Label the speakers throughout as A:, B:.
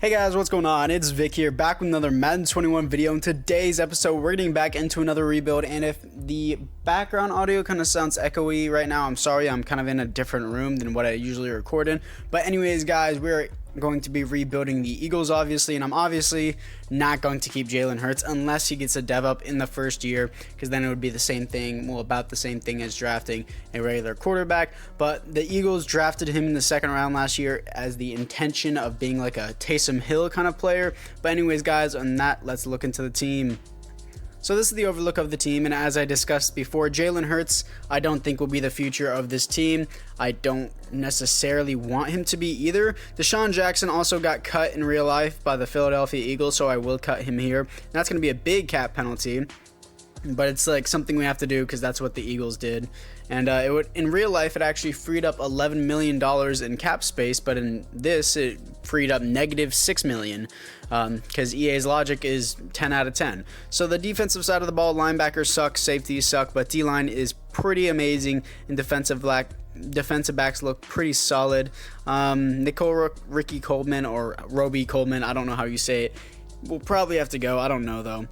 A: Hey guys, what's going on? It's Vic here, back with another Madden 21 video. In today's episode, we're getting back into another rebuild, and if the background audio kind of sounds echoey right now, I'm sorry. I'm kind of in a different room than what I usually record in. But anyways, guys, we're going to be rebuilding the Eagles, obviously, and I'm obviously not going to keep Jalen Hurts unless he gets a dev up in the first year, because then it would be the same thing, well, about the same thing as drafting a regular quarterback. But the Eagles drafted him in the second round last year as the intention of being like a Taysom Hill kind of player. But anyways, guys, on that, let's look into the team. So this is the overlook of the team, and as I discussed before, Jalen Hurts I don't think will be the future of this team. I don't necessarily want him to be either. Deshaun Jackson also got cut in real life by the Philadelphia Eagles, so I will cut him here. And that's going to be a big cap penalty, but it's like something we have to do because that's what the Eagles did. And in real life, it actually freed up $11 million in cap space, but in this, it freed up -$6 million because EA's logic is 10 out of 10. So the defensive side of the ball, linebackers suck, safeties suck, but D-line is pretty amazing, and defensive backs look pretty solid. Ricky Coleman, or Roby Coleman, I don't know how you say it. We'll probably have to go. I don't know, though.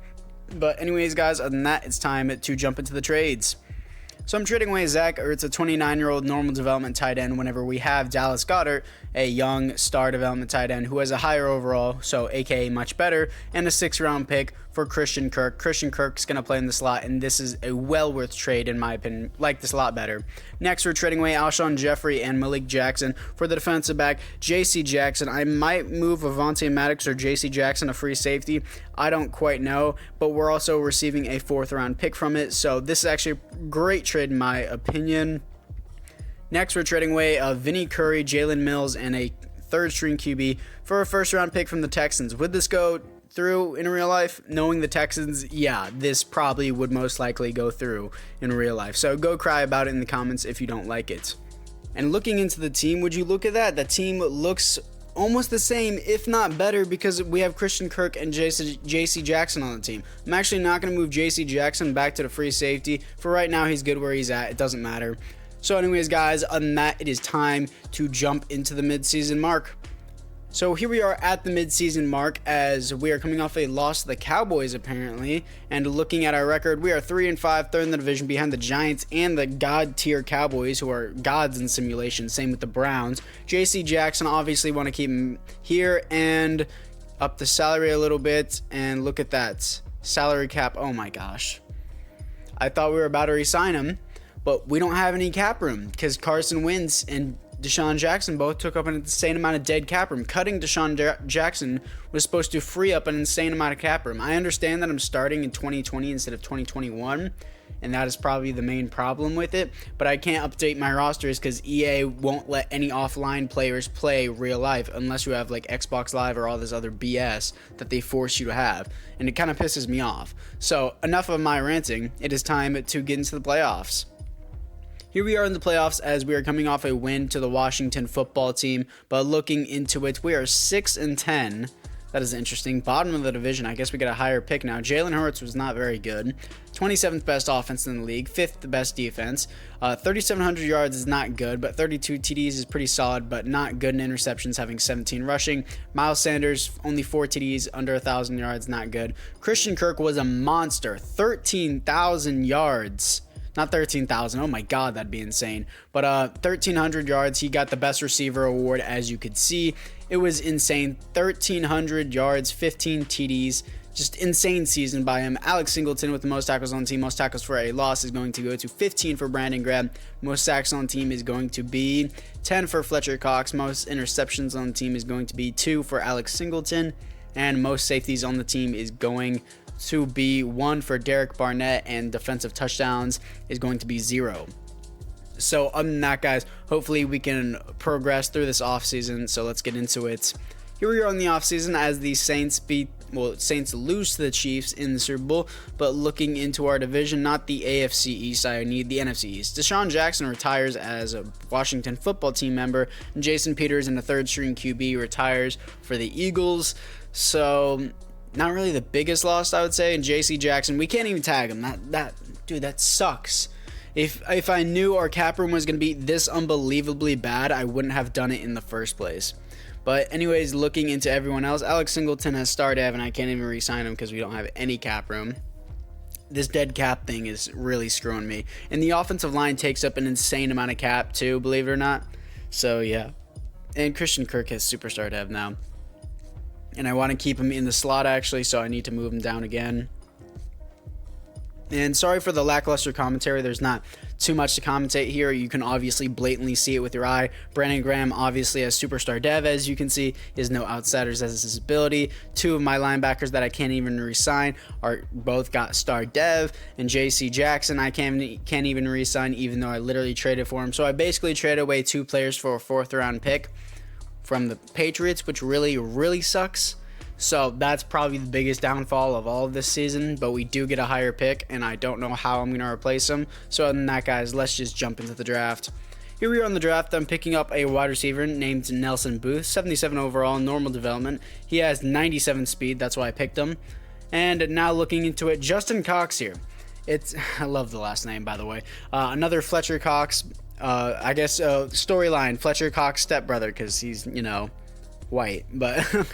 A: But anyways, guys, other than that, it's time to jump into the trades. So I'm trading away Zach Ertz, a 29-year-old normal development tight end, whenever we have Dallas Goedert, a young star development tight end who has a higher overall, so aka much better, and a 6th-round pick for Christian Kirk. Christian Kirk's going to play in the slot, and this is a well-worth trade in my opinion. Like this a lot better. Next, we're trading away Alshon Jeffrey and Malik Jackson for the defensive back, J.C. Jackson. I might move Avonte Maddox or J.C. Jackson, a free safety. I don't quite know, but we're also receiving a 4th-round pick from it, so this is actually a great trade in my opinion. Next, we're trading away Vinny Curry, Jalen Mills, and a 3rd-string QB for a 1st-round pick from the Texans. Would this go through in real life? Knowing the Texans, yeah, this probably would most likely go through in real life. So go cry about it in the comments if you don't like it. And looking into the team, would you look at that? The team looks almost the same, if not better, because we have Christian Kirk and J.C. Jackson on the team. I'm actually not going to move J.C. Jackson back to the free safety. For right now, he's good where he's at. It doesn't matter. So anyways, guys, other than that, it is time to jump into the midseason mark. So here we are at the midseason mark, as we are coming off a loss to the Cowboys apparently, and looking at our record, we are 3-5, third in the division behind the Giants and the god tier Cowboys, who are gods in simulation. Same with the Browns. J.C. Jackson, obviously want to keep him here and up the salary a little bit, and look at that salary cap. Oh my gosh, I thought we were about to re-sign him, but we don't have any cap room because Carson Wentz and Deshaun Jackson both took up an insane amount of dead cap room. Cutting Deshaun Jackson was supposed to free up an insane amount of cap room. I understand that I'm starting in 2020 instead of 2021, and that is probably the main problem with it, but I can't update my rosters because EA won't let any offline players play real life unless you have like Xbox Live or all this other BS that they force you to have, and it kind of pisses me off. So enough of my ranting. It is time to get into the playoffs. Here we are in the playoffs, as we are coming off a win to the Washington football team, but looking into it, we are 6-10. That is interesting. Bottom of the division. I guess we get a higher pick now. Jalen Hurts was not very good. 27th best offense in the league, 5th best defense. 3,700 yards is not good, but 32 TDs is pretty solid, but not good in interceptions, having 17 rushing. Miles Sanders, only 4 TDs, under 1,000 yards, not good. Christian Kirk was a monster, 13,000 yards. Not 13,000. Oh my God, that'd be insane. But 1,300 yards. He got the best receiver award, as you could see. It was insane. 1,300 yards, 15 TDs. Just insane season by him. Alex Singleton with the most tackles on the team. Most tackles for a loss is going to go to 15 for Brandon Graham. Most sacks on the team is going to be 10 for Fletcher Cox. Most interceptions on the team is going to be 2 for Alex Singleton. And most safeties on the team is going to be 1 for Derek Barnett, and defensive touchdowns is going to be 0. So other than that, guys, hopefully we can progress through this offseason. So let's get into it. Here we are in the offseason as the Saints lose to the Chiefs in the Super Bowl, but looking into our division, not the AFC East, I need the NFC East. Deshaun Jackson retires as a Washington football team member, and Jason Peters, in the 3rd-string QB, retires for the Eagles. So not really the biggest loss, I would say. And J.C. Jackson, we can't even tag him. Dude, that sucks. If I knew our cap room was going to be this unbelievably bad, I wouldn't have done it in the first place. But anyways, looking into everyone else, Alex Singleton has star dev, and I can't even re-sign him because we don't have any cap room. This dead cap thing is really screwing me. And the offensive line takes up an insane amount of cap too, believe it or not. So yeah. And Christian Kirk has superstar dev now. And I want to keep him in the slot actually, so I need to move him down again. And sorry for the lackluster commentary. There's not too much to commentate here. You can obviously blatantly see it with your eye. Brandon Graham obviously has superstar dev, as you can see. He has no outsiders as his ability. Two of my linebackers that I can't even re-sign are both got star dev. And JC Jackson I can't even re-sign, even though I literally traded for him. So I basically traded away 2 players for a 4th round pick from the Patriots, which really sucks. So that's probably the biggest downfall of all of this season, but we do get a higher pick, and I don't know how I'm going to replace him. So other than that, guys, let's just jump into the draft. Here we are on the draft. I'm picking up a wide receiver named Nelson Booth, 77 overall, normal development. He has 97 speed, that's why I picked him. And now looking into it, Justin Cox here. I love the last name, by the way. Another Fletcher Cox, I guess storyline, Fletcher Cox stepbrother, because he's, white. But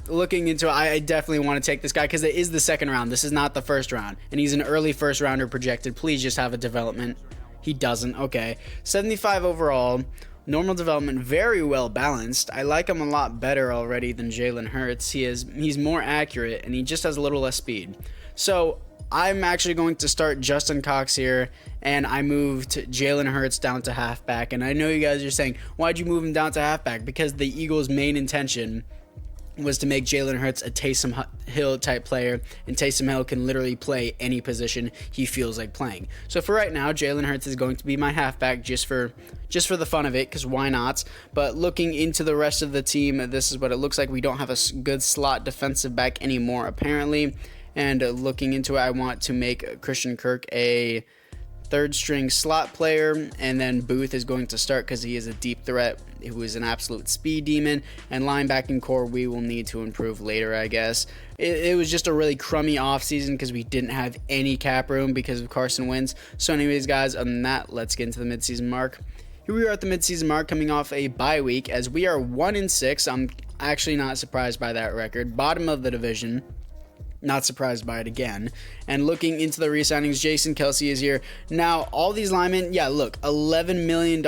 A: looking into it, I definitely want to take this guy because it is the 2nd round. This is not the 1st round, and he's an early 1st rounder projected. Please just have a development. He doesn't. Okay, 75 overall, normal development, very well balanced. I like him a lot better already than Jalen Hurts. He's more accurate, and he just has a little less speed. So I'm actually going to start Justin Cox here, and I moved Jalen Hurts down to halfback. And I know you guys are saying, why'd you move him down to halfback? Because the Eagles' main intention was to make Jalen Hurts a Taysom Hill type player, and Taysom Hill can literally play any position he feels like playing. So for right now, Jalen Hurts is going to be my halfback just for the fun of it, because why not? But looking into the rest of the team, this is what it looks like. We don't have a good slot defensive back anymore, apparently. And looking into it, I want to make Christian Kirk a 3rd string slot player, and then Booth is going to start because he is a deep threat who is an absolute speed demon. And linebacking core we will need to improve later, I guess. It was just a really crummy offseason because we didn't have any cap room because of Carson Wentz. So anyways, guys, other than that, let's get into the midseason mark. Here we are at the midseason mark, coming off a bye week, as we are 1-6. I'm actually not surprised by that record. Bottom of the division. Not surprised by it again. And looking into the re-signings, Jason Kelce is here. Now, all these linemen, yeah, look, $11 million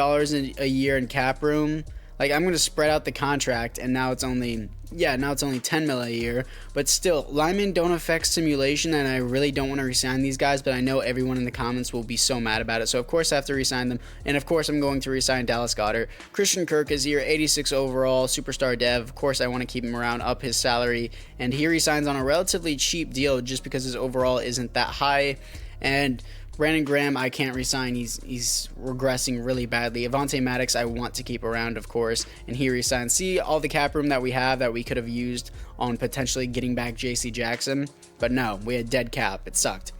A: a year in cap room. Like, I'm going to spread out the contract, and now it's only 10 mil a year. But still, linemen don't affect simulation, and I really don't want to re-sign these guys, but I know everyone in the comments will be so mad about it. So, of course, I have to re-sign them. And, of course, I'm going to re-sign Dallas Goedert. Christian Kirk is here, 86 overall, superstar dev. Of course, I want to keep him around, up his salary. And he re-signs on a relatively cheap deal just because his overall isn't that high. And Brandon Graham, I can't resign. He's regressing really badly. Avonte Maddox, I want to keep around, of course, and he resigns. See all the cap room that we have that we could have used on potentially getting back JC Jackson, but no, we had dead cap. It sucked.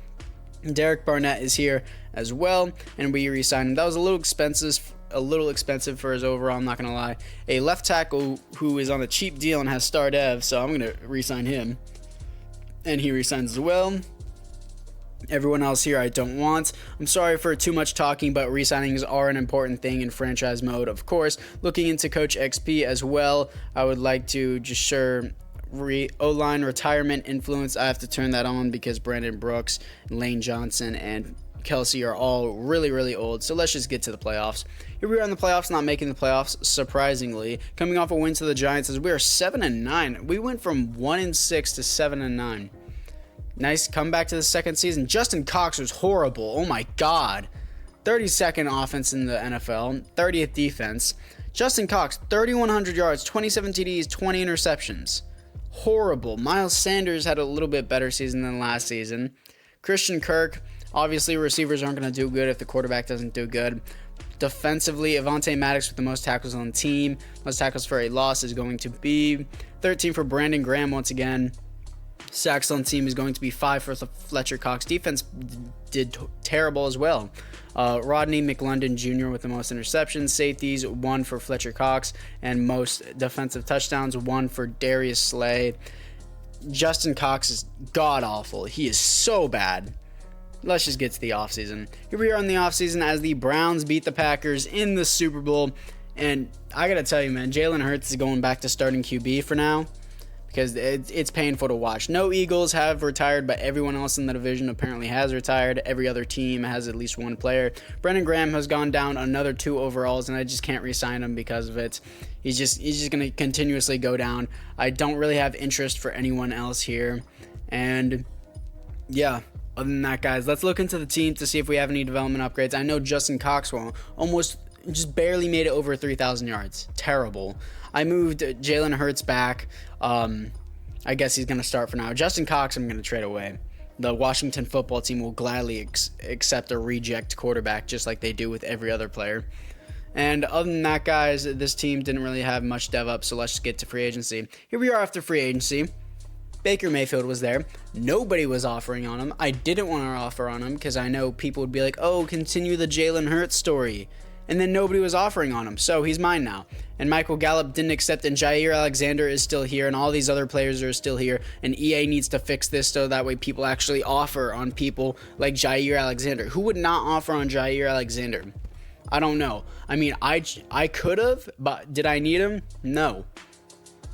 A: Derek Barnett is here as well, and we re-signed him. That was a little expensive for his overall, I'm not gonna lie. A left tackle who is on a cheap deal and has star dev, so I'm gonna re-sign him, and he re-signs as well. Everyone else here I don't want. I'm sorry for too much talking, but re-signings are an important thing in franchise mode, of course. Looking into Coach XP as well, I would like to just share O-line retirement influence. I have to turn that on because Brandon Brooks, Lane Johnson, and Kelce are all really old. So let's just get to the playoffs. Here we are in the playoffs, not making the playoffs, surprisingly. Coming off a win to the Giants as we are 7-9. We went from 1-6 to 7-9. Nice comeback to the 2nd season. Justin Cox was horrible. Oh my God. 32nd offense in the NFL, 30th defense. Justin Cox, 3,100 yards, 27 TDs, 20 interceptions. Horrible. Miles Sanders had a little bit better season than last season. Christian Kirk, obviously receivers aren't going to do good if the quarterback doesn't do good. Defensively, Avonte Maddox with the most tackles on the team. Most tackles for a loss is going to be 13 for Brandon Graham once again. Sacks on team is going to be 5 for Fletcher Cox. Defense did terrible as well. Rodney McLendon Jr. with the most interceptions. Safeties, 1 for Fletcher Cox. And most defensive touchdowns, 1 for Darius Slay. Justin Cox is god-awful. He is so bad. Let's just get to the offseason. Here we are in the offseason as the Browns beat the Packers in the Super Bowl. And I got to tell you, man, Jalen Hurts is going back to starting QB for now because it's painful to watch. No Eagles have retired, but everyone else in the division apparently has retired. Every other team has at least one player. Brandon Graham has gone down another 2 overalls, and I just can't re-sign him because of it. He's just going to continuously go down. I don't really have interest for anyone else here. And yeah, other than that, guys, let's look into the team to see if we have any development upgrades. I know Justin Coxwell almost just barely made it over 3,000 yards. Terrible. I moved Jalen Hurts back. I guess he's going to start for now. Justin Cox, I'm going to trade away. The Washington football team will gladly accept a reject quarterback just like they do with every other player. And other than that, guys, this team didn't really have much dev up, so let's just get to free agency. Here we are after free agency. Baker Mayfield was there. Nobody was offering on him. I didn't want to offer on him because I know people would be like, oh, continue the Jalen Hurts story. And then nobody was offering on him, so he's mine now. And Michael Gallup didn't accept, and Jair Alexander is still here, and all these other players are still here, and EA needs to fix this so that way people actually offer on people like Jair Alexander. Who would not offer on Jair Alexander? I don't know. I mean, I could have, but did I need him? No.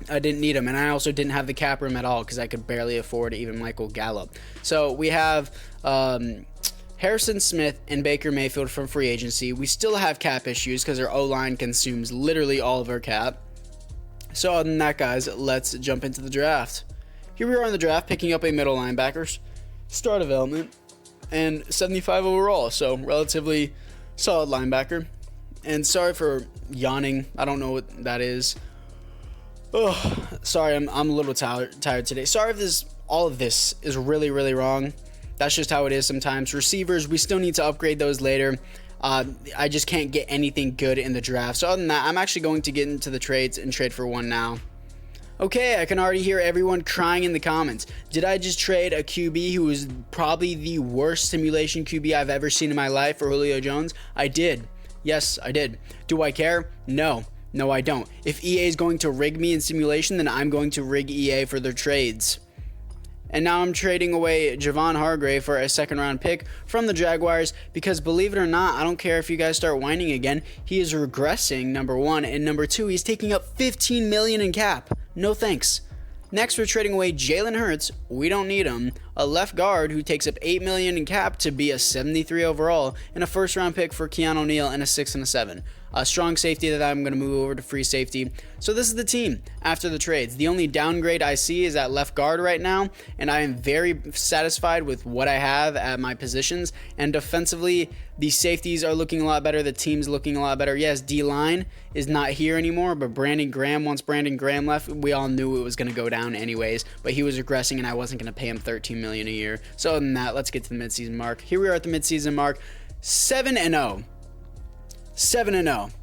A: I didn't need him, and I also didn't have the cap room at all because I could barely afford even Michael Gallup. So we have Harrison Smith and Baker Mayfield from free agency. We still have cap issues because our O-line consumes literally all of our cap. So other than that, guys, let's jump into the draft. Here we are in the draft, picking up a middle linebacker, star development, and 75 overall. So relatively solid linebacker. And sorry for yawning. I don't know what that is. Oh, sorry, I'm a little tired today. Sorry if all of this is really, really wrong. That's just how it is sometimes. Receivers, we still need to upgrade those later. I just can't get anything good in the draft. So other than that, I'm actually going to get into the trades and trade for one now. Okay, I can already hear everyone crying in the comments. Did I just trade a QB who is probably the worst simulation QB I've ever seen in my life for Julio Jones? I did. Yes, I did. Do I care? No. No, I don't. If EA is going to rig me in simulation, then I'm going to rig EA for their trades. And now I'm trading away Javon Hargrave for a second-round pick from the Jaguars because, believe it or not, I don't care if you guys start whining again. He is regressing, number one, and number two, he's taking up $15 million in cap. No thanks. Next, we're trading away Jalen Hurts. We don't need him. A left guard who takes up $8 million in cap to be a 73 overall, and a first-round pick for Keanu Neal and a 6 and a 7. A strong safety that I'm going to move over to free safety. So this is the team after the trades. The only downgrade I see is at left guard right now, and I am very satisfied with what I have at my positions. And defensively, the safeties are looking a lot better. The team's looking a lot better. Yes, D-line is not here anymore, but Brandon Graham, once Brandon Graham left, we all knew it was going to go down anyways, but he was regressing, and I wasn't going to pay him $13 million a year. So other than that, let's get to the midseason mark. Here we are at the midseason mark, 7-0. 7-0.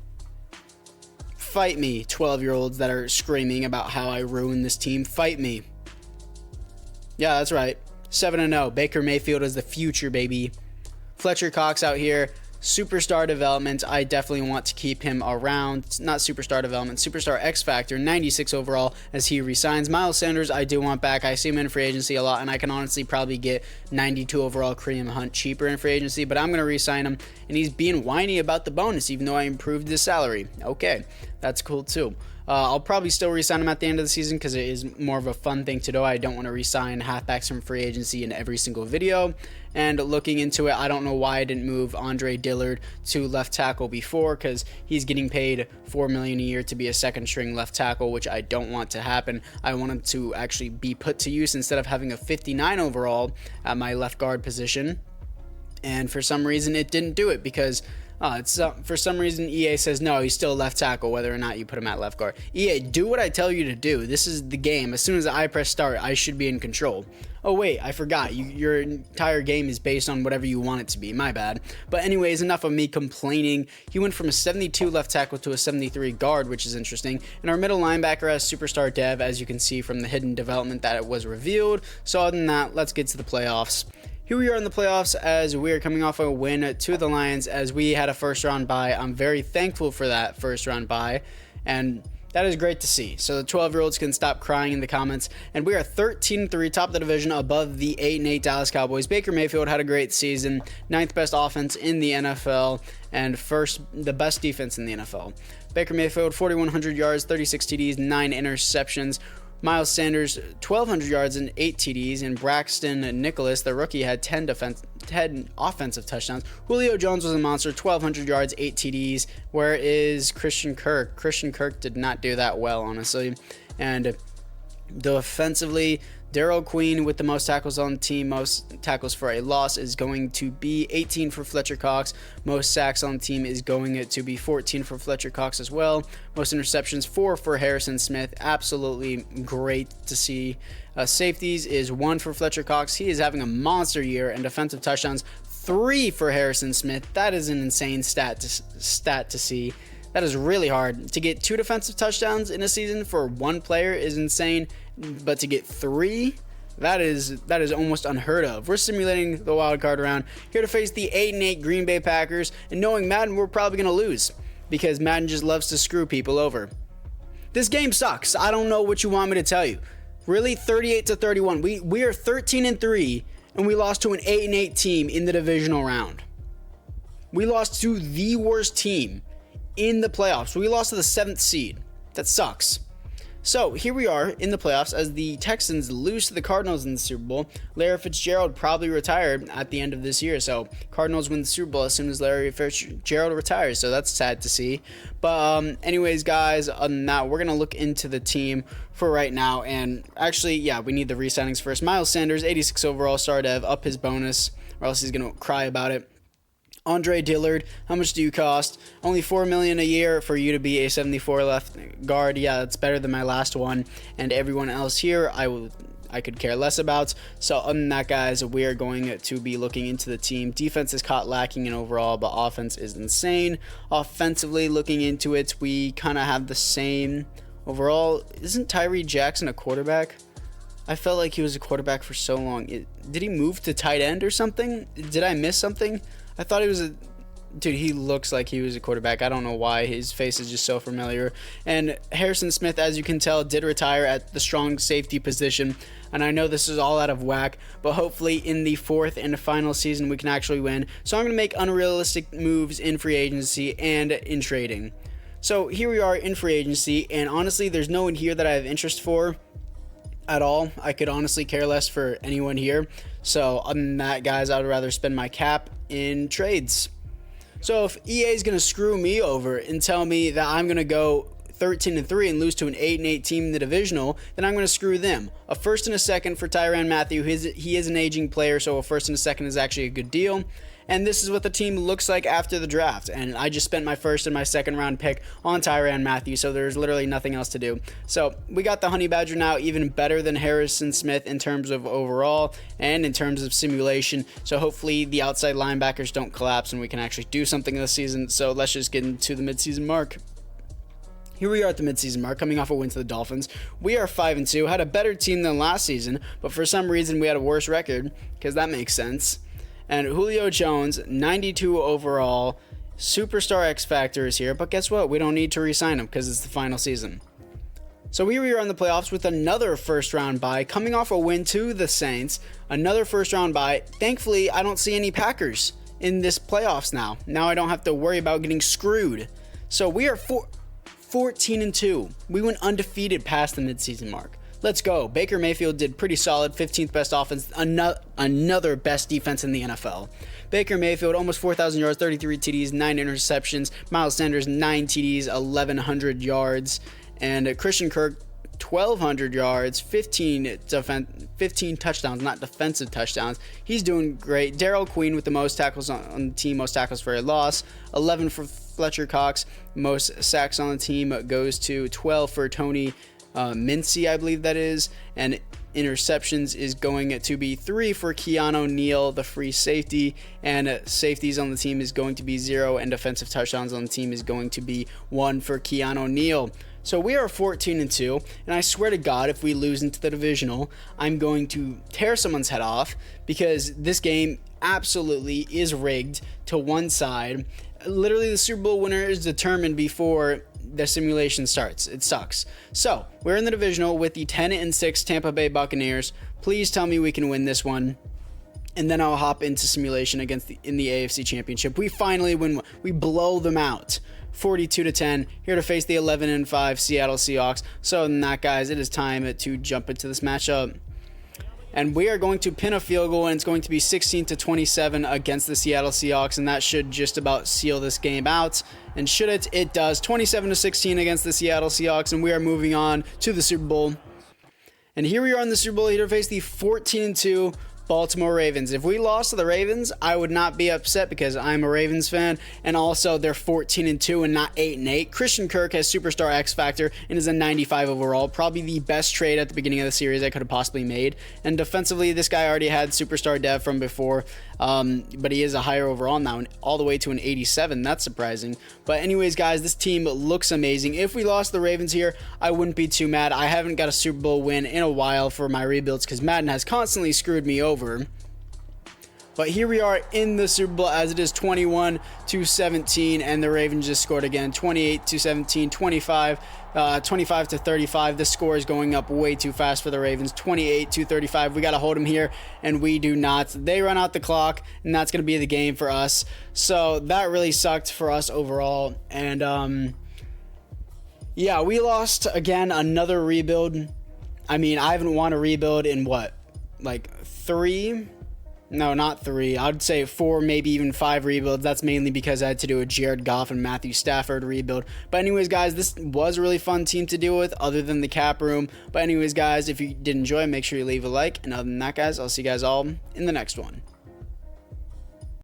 A: Fight me, 12-year-olds that are screaming about how I ruined this team. Fight me. Yeah, that's right. 7-0. Baker Mayfield is the future, baby. Fletcher Cox out here. Superstar development. I definitely want to keep him around. Not superstar development. Superstar X Factor. 96 overall as he resigns. Miles Sanders, I do want back. I see him in free agency a lot, and I can honestly probably get 92 overall Kareem Hunt cheaper in free agency, but I'm going to re-sign him, and he's being whiny about the bonus, even though I improved his salary. Okay, that's cool too. I'll probably still re-sign him at the end of the season because it is more of a fun thing to do. I don't want to re-sign halfbacks from free agency in every single video. And looking into it, I don't know why I didn't move Andre Dillard to left tackle before, because he's getting paid $4 million a year to be a second string left tackle, which I don't want to happen. I want him to actually be put to use instead of having a 59 overall at my left guard position. And for some reason, it didn't do it because for some reason, EA says, no, he's still left tackle, whether or not you put him at left guard. EA, do what I tell you to do. This is the game. As soon as I press start, I should be in control. Oh, wait, I forgot. Your entire game is based on whatever you want it to be. My bad. But anyways, enough of me complaining. He went from a 72 left tackle to a 73 guard, which is interesting. And our middle linebacker has superstar dev, as you can see from the hidden development that it was revealed. So other than that, let's get to the playoffs. Here we are in the playoffs as we are coming off a win to the Lions as we had a first round bye. I'm very thankful for that first round bye, and that is great to see. So the 12-year-olds can stop crying in the comments. And we are 13-3, top of the division, above the 8-8 Dallas Cowboys. Baker Mayfield had a great season, 9th best offense in the NFL, and the best defense in the NFL. Baker Mayfield, 4,100 yards, 36 TDs, 9 interceptions. Miles Sanders, 1,200 yards and 8 TDs, and Braxton Nicholas, the rookie, had 10 offensive touchdowns. Julio Jones was a monster, 1,200 yards, 8 TDs. Where is Christian Kirk? Christian Kirk did not do that well, honestly. And defensively, Darrell Queen with the most tackles on the team, most tackles for a loss is going to be 18 for Fletcher Cox. Most sacks on the team is going to be 14 for Fletcher Cox as well. Most interceptions, 4 for Harrison Smith. Absolutely great to see. Safeties is 1 for Fletcher Cox. He is having a monster year. And defensive touchdowns, 3 for Harrison Smith. That is an insane stat to see. That is really hard. To get 2 defensive touchdowns in a season for one player is insane, but to get 3, that is almost unheard of. We're simulating the wild card round here to face the 8-8 Green Bay Packers, and knowing Madden, we're probably going to lose because Madden just loves to screw people over. This game sucks. I don't know what you want me to tell you. Really, 38-31. We are 13-3, and we lost to an 8-8 team in the divisional round. We lost to the worst team in the playoffs. We lost to the 7th seed. That sucks. So here we are in the playoffs as the Texans lose to the Cardinals in the Super Bowl. Larry Fitzgerald probably retired at the end of this year, so Cardinals win the Super Bowl as soon as Larry Fitzgerald retires, so that's sad to see. But anyways, guys, other than that, we're going to look into the team for right now. And actually, yeah, we need the re-signings first. Miles Sanders, 86 overall, star dev, up his bonus, or else he's going to cry about it. Andre Dillard, how much do you cost? Only $4 million a year for you to be a 74 left guard. Yeah, that's better than my last one. And everyone else here, I could care less about. So other than that, guys, we are going to be looking into the team. Defense is caught lacking in overall, but offense is insane. Offensively, looking into it, we kind of have the same overall. Isn't Tyree Jackson a quarterback? I felt like he was a quarterback for so long. Did he move to tight end or something? Did I miss something? I thought he was a... Dude, he looks like he was a quarterback. I don't know why. His face is just so familiar. And Harrison Smith, as you can tell, did retire at the strong safety position. And I know this is all out of whack, but hopefully in the 4th and final season we can actually win. So I'm going to make unrealistic moves in free agency and in trading. So here we are in free agency, and honestly, there's no one here that I have interest for at all. I could honestly care less for anyone here. So other than that, guys, I would rather spend my cap in trades. So if EA is going to screw me over and tell me that I'm going to go 13-3 and lose to an 8-8 team in the divisional, then I'm going to screw them. A first and a second for Tyrann Mathieu. He is an aging player, so a first and a second is actually a good deal. And this is what the team looks like after the draft. And I just spent my first and my second round pick on Tyrann Mathieu, so there's literally nothing else to do. So we got the Honey Badger now, even better than Harrison Smith in terms of overall and in terms of simulation. So hopefully the outside linebackers don't collapse and we can actually do something this season. So let's just get into the midseason mark. Here we are at the midseason mark, coming off a win to the Dolphins. We are 5-2, had a better team than last season, but for some reason we had a worse record, because that makes sense. And Julio Jones, 92 overall, superstar X Factor is here, but guess what? We don't need to re-sign him because it's the final season. So here we are in the playoffs with another first round bye, coming off a win to the Saints, another first round bye. Thankfully, I don't see any Packers in this playoffs now. Now I don't have to worry about getting screwed. So we are 14-2. We went undefeated past the midseason mark. Let's go. Baker Mayfield did pretty solid. 15th best offense. Another best defense in the NFL. Baker Mayfield, almost 4,000 yards, 33 TDs, 9 interceptions. Miles Sanders, 9 TDs, 1,100 yards. And Christian Kirk, 1,200 yards, 15 touchdowns, not defensive touchdowns. He's doing great. Darrell Queen with the most tackles on the team, most tackles for a loss. 11 for Fletcher Cox. Most sacks on the team goes to 12 for Tony Mincy, I believe that is, and interceptions is going to be 3 for Keanu Neal, the free safety, and safeties on the team is going to be 0, and defensive touchdowns on the team is going to be 1 for Keanu Neal. So we are 14-2, and I swear to God, if we lose into the divisional, I'm going to tear someone's head off, because this game absolutely is rigged to one side. Literally, the Super Bowl winner is determined before the simulation starts. It sucks. So we're in the divisional with the 10-6 Tampa Bay Buccaneers. Please tell me we can win this one, and then I'll hop into simulation in the AFC Championship. We finally win. We blow them out. 42-10, here to face the 11-5 Seattle Seahawks. So other than that, guys, it is time to jump into this matchup. And we are going to pin a field goal, and it's going to be 16-27 against the Seattle Seahawks, and that should just about seal this game out. And should it? It does. 27-16 against the Seattle Seahawks, and we are moving on to the Super Bowl. And here we are in the Super Bowl, here to face the 14-2 Baltimore Ravens. If we lost to the Ravens, I would not be upset because I'm a Ravens fan, and also they're 14-2 and not 8-8. Christian Kirk has superstar X factor and is a 95 overall, probably the best trade at the beginning of the series I could have possibly made. And defensively, this guy already had superstar dev from before, but he is a higher overall now, and all the way to an 87. That's surprising. But anyways, guys, this team looks amazing. If we lost the Ravens here, I wouldn't be too mad. I haven't got a Super Bowl win in a while for my rebuilds because Madden has constantly screwed me over. But here we are in the Super Bowl as it is 21-17, and the Ravens just scored again, 28-17, 25-35. This score is going up way too fast for the Ravens. 28-35. We got to hold them here, and we do not. They run out the clock, and that's going to be the game for us. So that really sucked for us overall. And yeah, we lost again, another rebuild. I mean, I haven't won a rebuild in what, like 3? No, not 3. I'd say 4, maybe even 5 rebuilds. That's mainly because I had to do a Jared Goff and Matthew Stafford rebuild. But anyways, guys, this was a really fun team to deal with other than the cap room. But anyways, guys, if you did enjoy, make sure you leave a like. And other than that, guys, I'll see you guys all in the next one.